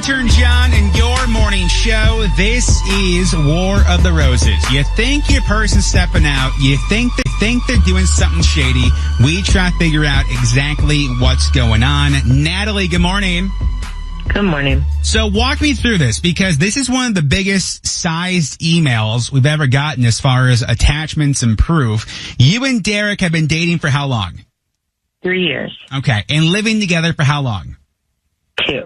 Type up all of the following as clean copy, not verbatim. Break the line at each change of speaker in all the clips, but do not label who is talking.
Intern John and your morning show. This is War of the Roses. You think your person's stepping out. You think they're doing something shady. We try to figure out exactly what's going on. Natalie, good morning.
Good morning.
So walk me through this, because this is one of the biggest sized emails we've ever gotten as far as attachments and proof. You and Derek have been dating for how long?
3 years.
Okay. And living together for how long?
2.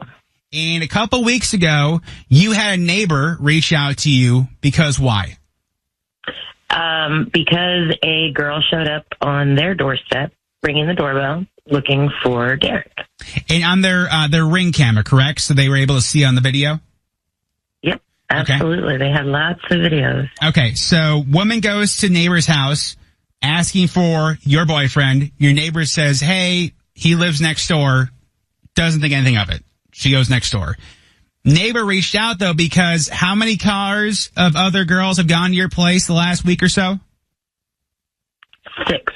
And a couple weeks ago, you had a neighbor reach out to you because why?
Because a girl showed up on their doorstep, ringing the doorbell, looking for Derek.
And on their Ring camera, correct? So they were able to see on the video?
Yep, absolutely. Okay. They had lots of videos.
Okay, so woman goes to neighbor's house asking for your boyfriend. Your neighbor says, hey, he lives next door. Doesn't think anything of it. She goes next door. Neighbor reached out, though, because how many cars of other girls have gone to your place the last week or so?
6.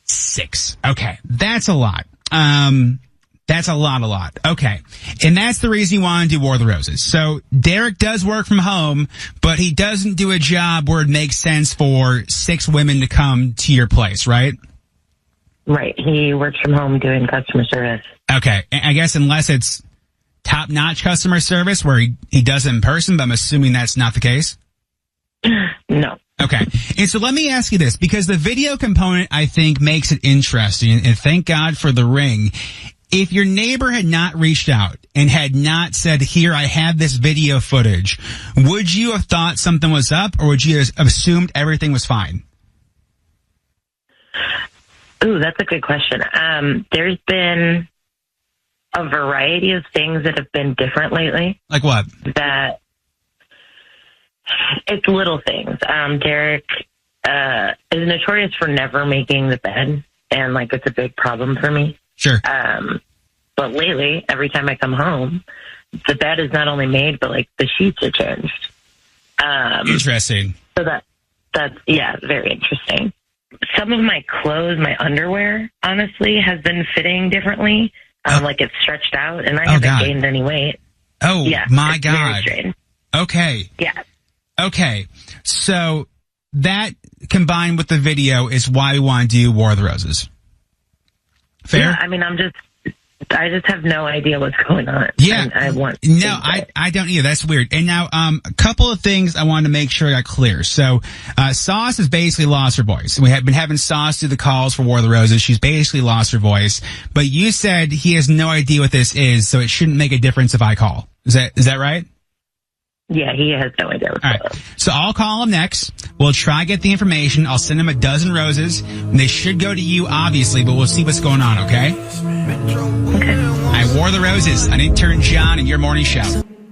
6. Okay. That's a lot. That's a lot. Okay. And that's the reason you want to do War of the Roses. So Derek does work from home, but he doesn't do a job where it makes sense for 6 women to come to your place, right?
Right. He works from home doing customer service.
Okay. I guess unless it's top-notch customer service where he does it in person, but I'm assuming that's not the case?
No.
Okay. And so let me ask you this, because the video component, I think, makes it interesting, and thank God for the ring. If your neighbor had not reached out and had not said, here, I have this video footage, would you have thought something was up, or would you have assumed everything was fine?
Ooh, that's a good question. There's been a variety of things that have been different lately.
Like what?
That it's little things. Derek is notorious for never making the bed, and it's a big problem for me.
Sure.
But lately, every time I come home, the bed is not only made, but the sheets are changed.
Interesting.
So that's very interesting. Some of my clothes, my underwear, honestly, has been fitting differently. It's stretched out, and I haven't gained any weight.
Oh, yeah, my God. Okay.
Yeah.
Okay. So that combined with the video is why we want to do War of the Roses. Fair?
Yeah, I just have no idea what's going on.
Yeah.
And
I don't either. That's weird. And now, a couple of things I wanted to make sure I got clear. So, Sauce has basically lost her voice. We have been having Sauce do the calls for War of the Roses. She's basically lost her voice. But you said he has no idea what this is, so it shouldn't make a difference if I call. Is that right?
Yeah, he has no idea what's
going on. So I'll call him next. We'll try to get the information. I'll send him a dozen roses. And they should go to you, obviously, but we'll see what's going on, okay?
Okay.
I War the Roses on Intern John and your morning show.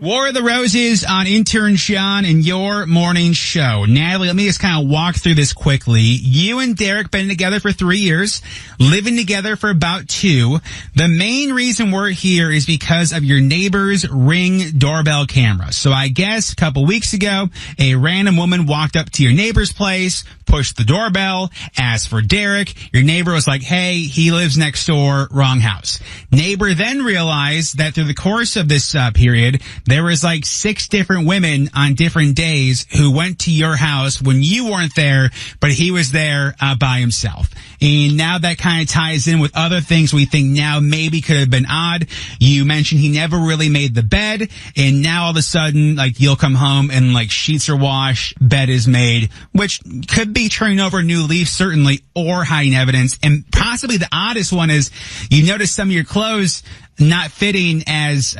War of the Roses on Intern John and your morning show. Natalie, let me just kind of walk through this quickly. You and Derek been together for 3 years, living together for about 2. The main reason we're here is because of your neighbor's Ring doorbell camera. So I guess a couple weeks ago, a random woman walked up to your neighbor's place, pushed the doorbell, asked for Derek. Your neighbor was like, hey, he lives next door, wrong house. Neighbor then realized that through the course of this period, there was 6 different women on different days who went to your house when you weren't there, but he was there by himself. And now that kind of ties in with other things we think now maybe could have been odd. You mentioned he never really made the bed, and now all of a sudden, you'll come home and sheets are washed, bed is made, which could be turning over a new leaf, certainly, or hiding evidence. And possibly the oddest one is you notice some of your clothes not fitting as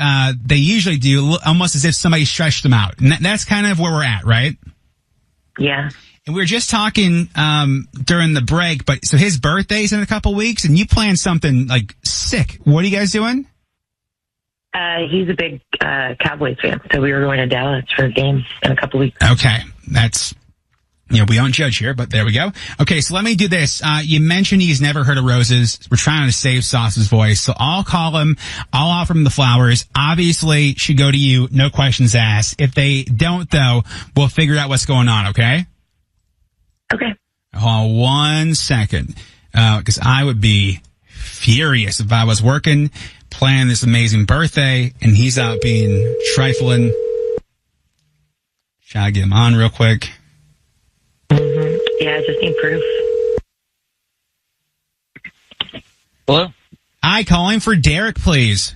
they usually do, almost as if somebody stretched them out. And that's kind of where we're at, right?
Yeah.
And we were just talking during the break, but so his birthday's in a couple weeks, and you planned something sick. What are you guys doing?
He's a big Cowboys fan, so we were going to Dallas for a game in a couple weeks.
Okay, that's... we don't judge here, but there we go. Okay, so let me do this. You mentioned he's never heard of roses. We're trying to save Sauce's voice, so I'll call him. I'll offer him the flowers. Obviously, should go to you. No questions asked. If they don't, though, we'll figure out what's going on, okay?
Okay.
Hold on 1 second, because I would be furious if I was working planning this amazing birthday, and he's out being trifling. Try to get him on real quick.
Mm-hmm. Yeah, I just need proof.
Hello?
Hi, calling for Derek, please.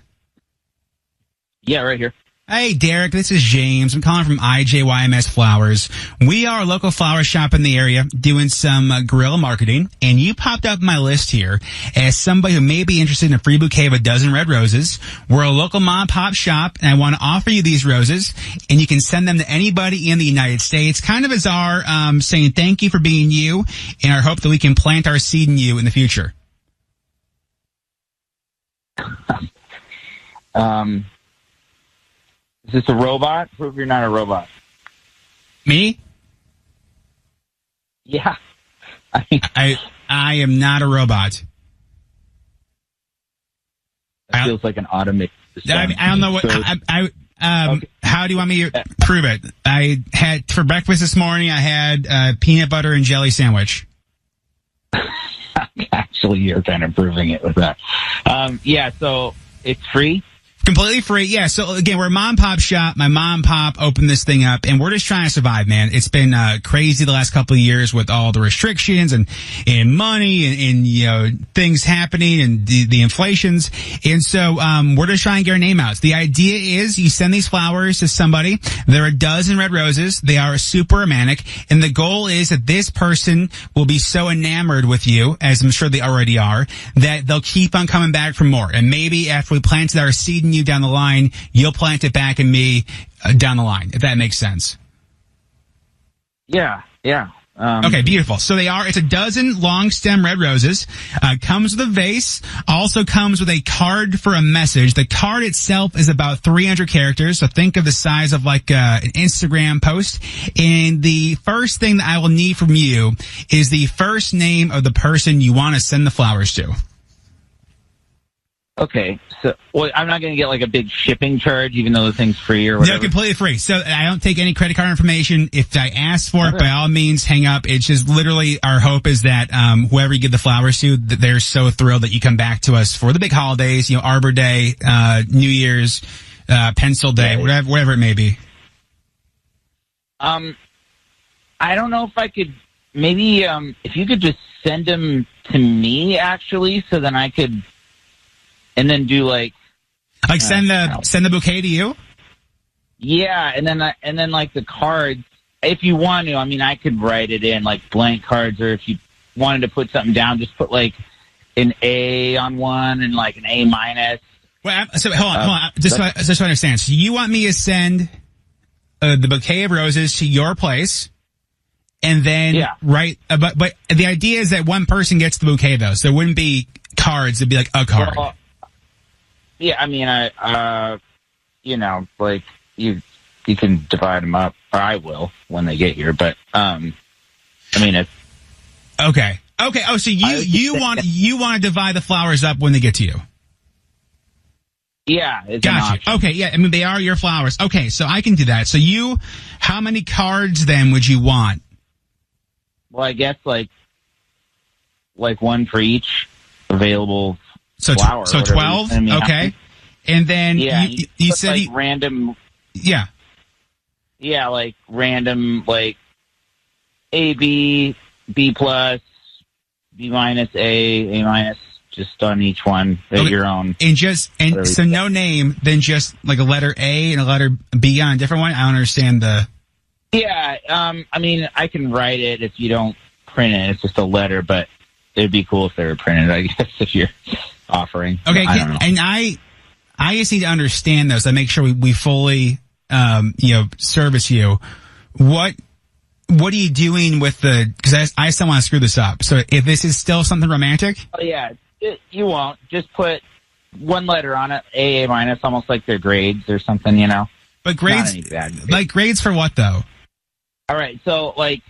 Yeah, right here.
Hey, Derek, this is James. I'm calling from IJYMS Flowers. We are a local flower shop in the area doing some guerrilla marketing, and you popped up on my list here as somebody who may be interested in a free bouquet of a dozen red roses. We're a local mom and pop shop, and I want to offer you these roses, and you can send them to anybody in the United States, kind of as our saying thank you for being you, and our hope that we can plant our seed in you in the future.
Is this a robot? Prove you're not a robot.
Me?
Yeah.
I am not a robot.
That feels like an automated system.
I don't know what.
Okay.
How do you want me to prove it? I had for breakfast this morning. I had a peanut butter and jelly sandwich.
Actually, you're kind of proving it with that. Yeah. So it's free.
Completely free. Yeah. So again, we're a mom and pop shop. My mom and pop opened this thing up, and we're just trying to survive, man. It's been crazy the last couple of years with all the restrictions and money and you know, things happening and the inflations. And so we're just trying to get our name out. So the idea is you send these flowers to somebody. There are a dozen red roses. They are super romantic. And the goal is that this person will be so enamored with you, as I'm sure they already are, that they'll keep on coming back for more. And maybe after we planted our seed in you down the line, you'll plant it back in me down the line, if that makes sense.
Yeah.
Okay, beautiful. So it's a dozen long stem red roses, comes with a vase, also comes with a card for a message. The card itself is about 300 characters, so think of the size of like an Instagram post. And the first thing that I will need from you is the first name of the person you want to send the flowers to.
Okay, so I'm not going to get like a big shipping charge, even though the thing's free or whatever.
No, completely free. So I don't take any credit card information. If I ask for it, by all means, hang up. It's just literally our hope is that whoever you give the flowers to, that they're so thrilled that you come back to us for the big holidays, you know, Arbor Day, New Year's, Pencil Day, whatever it may be.
I don't know if I could. Maybe if you could just send them to me, actually, so then I could. And then do
send the bouquet to you?
Yeah, and then like the cards, if you want to, I mean, I could write it in like blank cards, or if you wanted to put something down, just put like an A on one and like an A minus.
Well, so hold on. Just so I understand. So you want me to send the bouquet of roses to your place, and then write. But the idea is that one person gets the bouquet, though. So there wouldn't be cards. It'd be like a card.
Well, yeah, I mean, you know, like you can divide them up, or I will when they get here. But I mean,
okay. Oh, so you want to divide the flowers up when they get to you?
Yeah, it's
gotcha. Okay, yeah. I mean, they are your flowers. Okay, so I can do that. So how many cards then would you want?
Well, I guess like one for each available.
So 12? I mean, okay. And then you said
like random.
Yeah.
Yeah, like random, like A, B, B plus, B minus, A minus, just on each one. Your own. So no name, then just like a letter A and a letter B on a different one? I don't understand the. Yeah, I mean, I can write it if you don't print it. It's just a letter, but it'd be cool if they were printed, I guess, if you're offering.
Okay, and I just need to understand those. I make sure we fully, service you. What are you doing with because I still want to screw this up. So if this is still something romantic?
Oh, yeah, you won't. Just put one letter on it, A minus, almost like their grades or something, you know.
But grades, like grades for what though?
All right, so like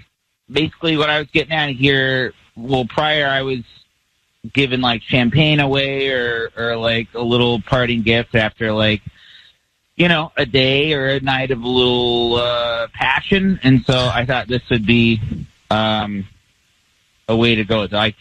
basically what I was getting at here, well, prior I was giving like champagne away or like a little parting gift after like, you know, a day or a night of a little passion. And so I thought this would be a way to go. I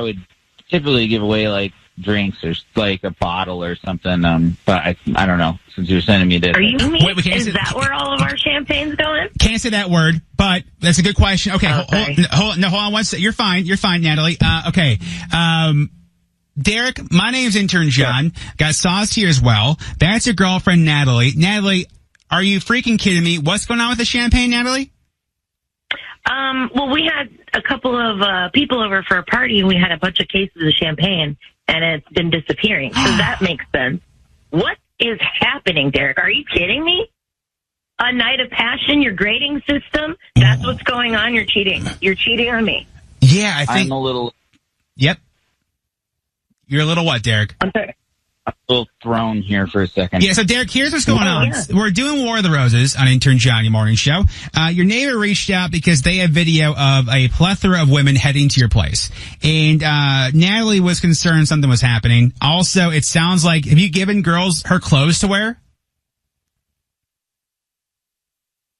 would typically give away like drinks or like a bottle or something. But I don't know. Since you're sending me this,
are you? Is that where all of our champagne's going?
Can't say that word, but that's a good question. Okay, hold on one second. You're fine, Natalie. Okay. Derek, my name's intern John. Sure. Got Sauce here as well. That's your girlfriend, Natalie. Natalie, are you freaking kidding me? What's going on with the champagne, Natalie?
Well, we had a couple of people over for a party, and we had a bunch of cases of champagne, and it's been disappearing. So that makes sense. What is happening, Derek? Are you kidding me? A night of passion, your grading system, that's what's going on. You're cheating. You're cheating on me.
Yeah, I think...
I'm a little...
Yep. You're a little what, Derek?
I'm sorry.
I'm a little thrown here for a second.
Yeah, so Derek, here's what's going on.
Yeah.
We're doing War of the Roses on Intern Johnny Morning Show. Your neighbor reached out because they have video of a plethora of women heading to your place. And Natalie was concerned something was happening. Also, it sounds like, have you given girls her clothes to wear?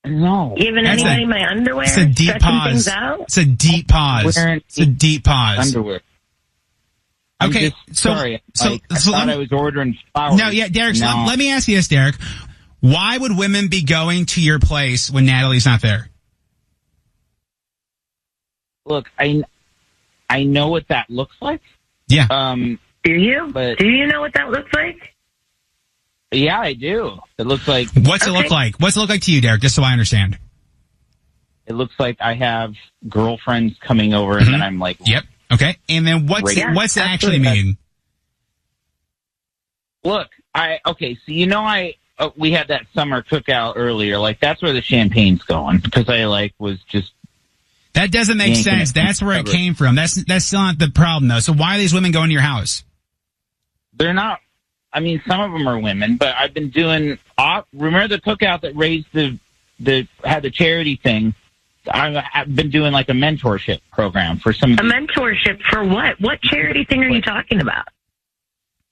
No.
Giving anybody my underwear?
It's a deep pause. It's a deep pause. It's a deep pause.
Underwear.
Okay,
sorry. I thought I was ordering flowers.
No, yeah, Derek, so let me ask you this, Derek. Why would women be going to your place when Natalie's not there?
Look, I know what that looks like.
Yeah.
Do you? Do you know what that looks like?
Yeah, I do. It looks like...
What's it look like? What's it look like to you, Derek, just so I understand?
It looks like I have girlfriends coming over, and then I'm like...
Yep. Okay, and then what's it actually mean?
Look, so we had that summer cookout earlier. Like, that's where the champagne's going, because I was just...
That doesn't make sense. That's where it came from. That's still not the problem, though. So why are these women going to your house?
They're not... I mean, some of them are women, but I've been doing... remember the cookout that raised had the charity thing? I've been doing like a mentorship program for some.
A mentorship for what? What charity thing are you talking about?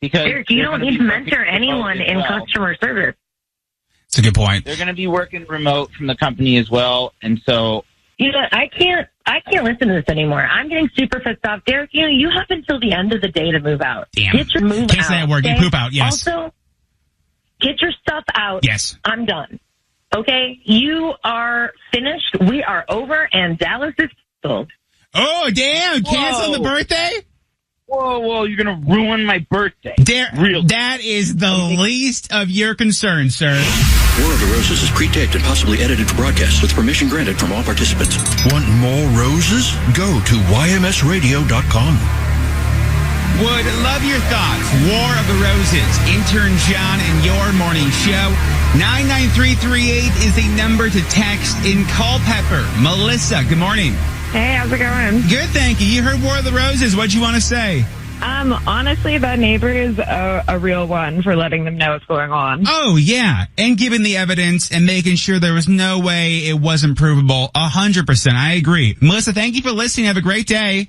Because
Derek, you don't need to mentor anyone in customer service.
It's a good point.
They're going to be working remote from the company as well, and so
I can't listen to this anymore. I'm getting super pissed off, Derek. You have until the end of the day to move out.
Damn.
Get your move
Can't
out.
say that word.
Okay?
You poop out. Yes.
Also, get your stuff out.
Yes.
I'm done. Okay, you are finished. We are over, and Dallas is sold.
Oh, damn. Cancel the birthday?
Whoa, you're going to ruin my birthday.
That is the least of your concerns, sir.
War of the Roses is pre-taped and possibly edited for broadcast with permission granted from all participants. Want more roses? Go to ymsradio.com.
Would love your thoughts. War of the Roses. Intern John and your morning show. 99338 is the number to text in Culpeper. Melissa, good morning.
Hey, how's it going?
Good, thank you. You heard War of the Roses. What'd you want to say?
Honestly, that neighbor is a real one for letting them know what's going on.
Oh, yeah. And giving the evidence and making sure there was no way it wasn't provable. 100%. I agree. Melissa, thank you for listening. Have a great day.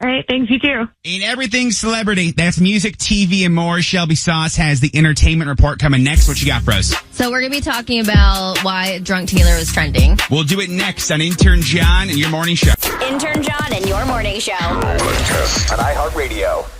All right, thanks, you too.
In everything celebrity, that's music, TV, and more. Shelby Sauce has the entertainment report coming next. What you got for us?
So we're going to be talking about why Drunk Taylor was trending.
We'll do it next on Intern John and Your Morning Show.
Intern John and Your Morning Show.
Podcast on iHeartRadio.